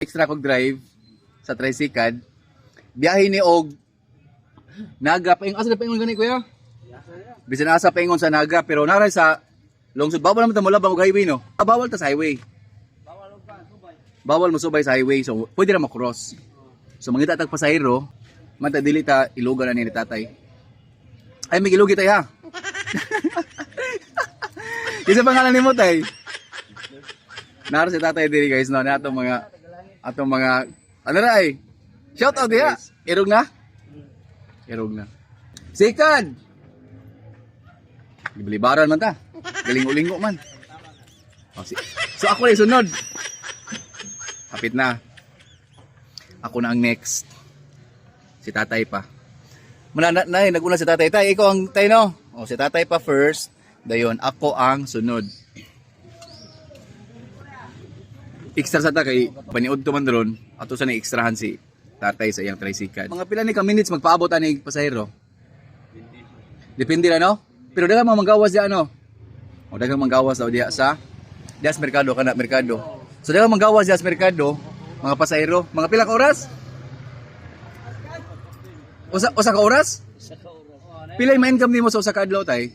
Extra kog drive sa tricycle. Biyahe ni og Naga paingon. Asa na paingon gani kuya? Bisan asa paingon sa Naga pero naray sa lungsod. Bawal naman ta molabang og highway no. Bawal ta sa highway. Bawal mo subay sa highway so pwede ra ma-cross. So mangita tag pasahero, man ta dili ta ilugan na ni tatay. Ay may ilugi tay ha. Isa pangalan nimo tay? Naro si tatay diri guys no, na atong mga ano na ay. Shout out diha. Irog na? Irog na. Second. Gibilibaran man ta. Galing-ulingo man. Oh, so ako na sunod. Kapit na. Ako na ang next. Si tatay pa. Naguna si tatay. Tay, ikaw ang tay no? O, si tatay pa first. Dayon, ako ang sunod. Extra sa ta kay paniod to man doon. Ato sa na-extrahan si tatay sa iyang tricycle. Mga pila ni ka minutes magpaabot ani pasahero? Depende na no? Pero daghang mga manggawas diya ano? O daghang manggawas daw diya sa Dias Mercado kana Mercado. So daghang manggawas diya sa Mercado, mga pasahero, mga pila ka oras? Usa ka oras? Pila yung ma-income nimo sa usa ka adlaw tay?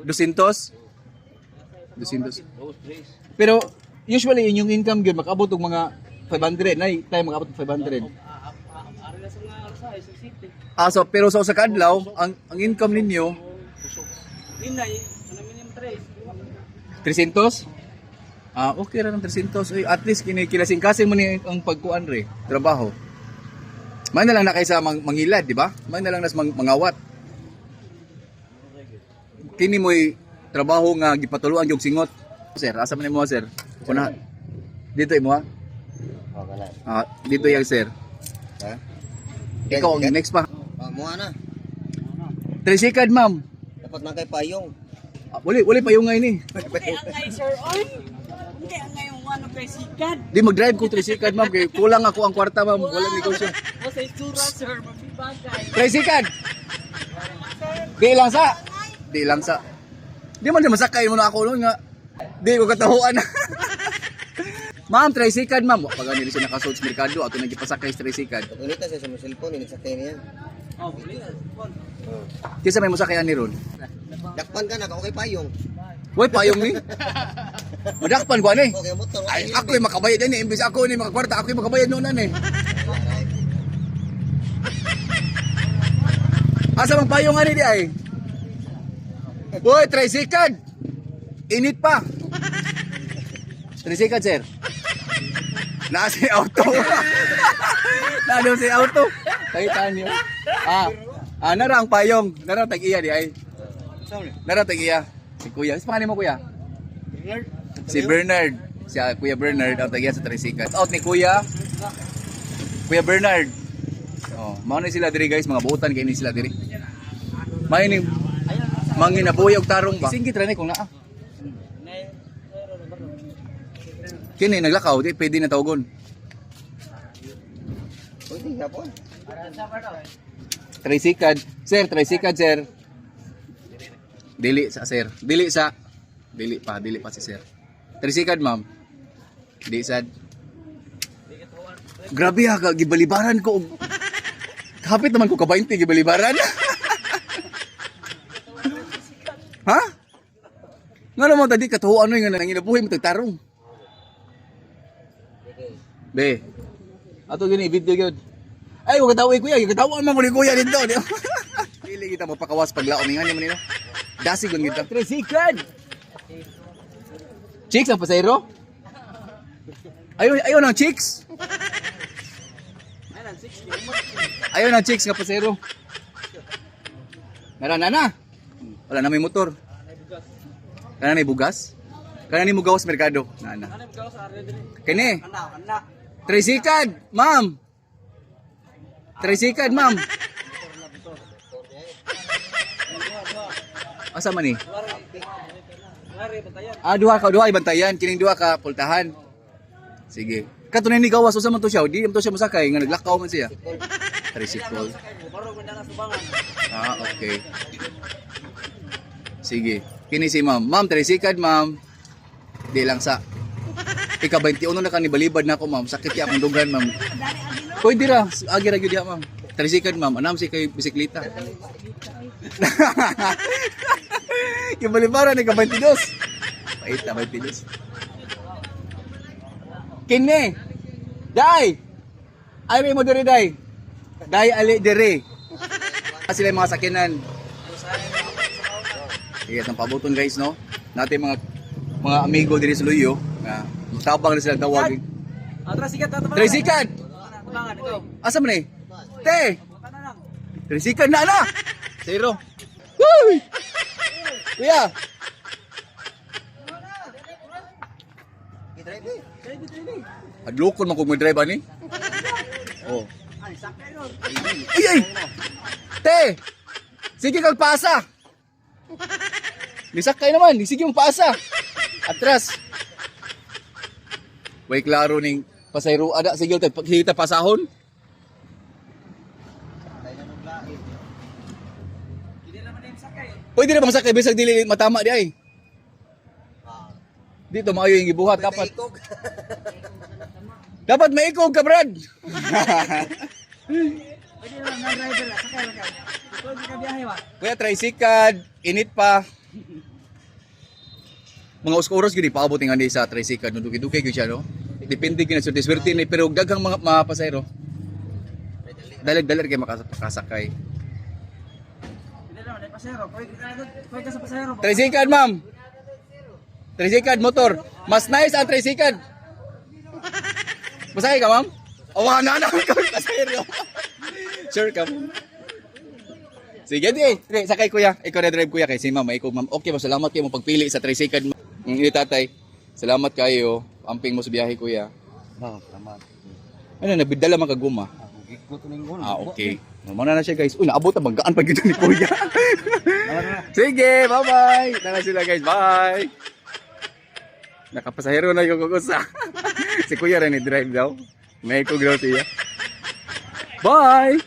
200? 200. Pero usually inyong income gyud makaabot og mga 500 nay tay makaabot og 500. So pero sa usa ka adlaw ang income ninyo Inay, ano minimum 300? Okay ra ng 300. Ay, at least kilasing-kasing mo ni ang pagkuan re, trabaho. May na lang na kaysa mangilad, di ba? May na lang nas mangawat. Kini mo'y trabaho nga gipatuluan yung singot. Sir, asa man mo sir? Kuna. Dito imo ha? Dito yang sir. Ha? Ikaw ang next pa. Muha na. Tricycle, ma'am. Dapat na kay payong. Wali pa yung ngayon eh. Okay, angay sir, oy. Okay, angay yung ano kay sikat. Di mag-drive ko tricycle, ma'am. Kaya kulang ako ang kwarta, ma'am. Walang negosyo. O sa istura sir, magbibagay. Tricycle! Di lang sa. Di man na masakay mo na ako no nga. Di ko katahuan. Ma'am, tricycle, ma'am. Pag ano siya nakasod sa merkado, ato nang gipasakay sa tricycle. Unita siya sa mga cellphone, inisakay niya. Oh, buli na. Kisa may masakay ani ron. Dakpan ka na, okay payong. Hoy, payong ni. Madakpan ko ani. Okay, motor. Ay, ako yung makabayad din eh. Imbis ako ni makakwarta, ako yung makabayad noon eh. Asa mang payong ani di ay? Hoy, tricycle! Init pa! Tricycle, sir. Nasa si auto. Nado si auto. Tagitan niyo. Nara ang payong. Nara tag-iya di ay. Nara tag-iya. Si kuya. Si pangalan mo kuya? Si Bernard. Si Kuya Bernard ang tag-iya sa tricycle. Out ni kuya. Kuya Bernard. Oh, mao ni sila diri guys, mga buutan kay ni sila diri. May ni manginabuhi og tarong ba? Singgit ra ni kung naa. Kini naglakaw, di pwede na tawgon. Pwede nga po. Tricycle. Sir, tricycle sir. Dili sa sir. Dili pa si sir. Tricycle ma'am. Di sad. Grabe ha, gibalibaran ko. Kapit naman ko ka 20 gibalibaran. Ha? Nga naman tadi katuhuan ano yung nanginabuhi mo tagtarong. Be. Ato gini video gyud. Ay, wag katawa kuya, katawa man mo ni kuya dito. Pili kita mo pakawas paglaom ngani man nino. Dasig lang kita. Tricycle. Chicks ang pasayro? Ayaw ng chicks. Ayaw ng chicks nga pasayro. Nana. Wala na may motor. Kana may bugas? Kana ni mo gawas merkado. Nana. Kani. Tricycle, ma'am. Tricycle, ma'am. Asa man ni? Duha ka bantayan, kining duha ka pultahan. Sige. Katunay ni gawas usa man to siya, di man to siya masakay nga naglakaw man siya. Tricycle. Okay. Sige. Kini si ma'am. Ma'am, tricycle, ma'am. Di lang sa. Ika-21 na ka ni balibad na ako, ma'am. Sakit ya akong dugan, ma'am. Pwede ra, agi ra gyud ya, ma'am. Tricycle, ma'am. Anam si kay bisikleta. Yung balibara ni ka-22. Pait na 22. Kini. Dai. Ay mo diri dai. Dai ali diri. Sila yung mga sakinan. Yes, ang pabuton guys, no? Natin mga amigo diri sa Luyo na tabang na sila tawag. Trasikat na Tricycle. tabangan ito. Asa man eh? Te. Tricycle na na. Zero. Woo! Kuya. Adlokon man kung may drive ani. Oh. Ay ay. Te. Sige kag pasa. Nisakay naman, sige mong pasa. Atras. Way klaro ning pasayro ada sige kita pasahon. Pwede na bang sakay bisag dili matama di ay. Dito maayo yung gibuhat dapat. Dapat maikog ka, Brad. Pwede naman na driver na, sakay lang ka. Ito hindi ka biyahe ba? Kuya tricycle, init pa. Mga oras gyud paabot nga ni sa tricycle no dugi-dugi gyud siya no. Depende gyud sa swerte ni pero daghang mga pasahero. Dalag-dalag kay makasakay. Hindi naman, may pasahero. Pwede ka sa pasahero. Tricycle, ma'am. Tricycle motor. Mas nice ang tricycle. Masakay ka, ma'am? Awa na ka pasahero. Sure ka. Sige, di. Sakay kuya. Ikaw na drive kuya kay si ma'am. Ikaw ma'am. Okay, salamat kayo mo pagpili sa tricycle. Ni tatay. Salamat kayo. Amping mo sa biyahe kuya. Tama. Ano, nabidala man kaguma. Okay. Mamana na siya guys. Uy, naabot na banggaan pag ito ni kuya. Sige, bye-bye. Tara sila guys. Bye. Nakapasahero na yung kukusa. Si kuya rin i-drive daw. May kugraw siya. Bye!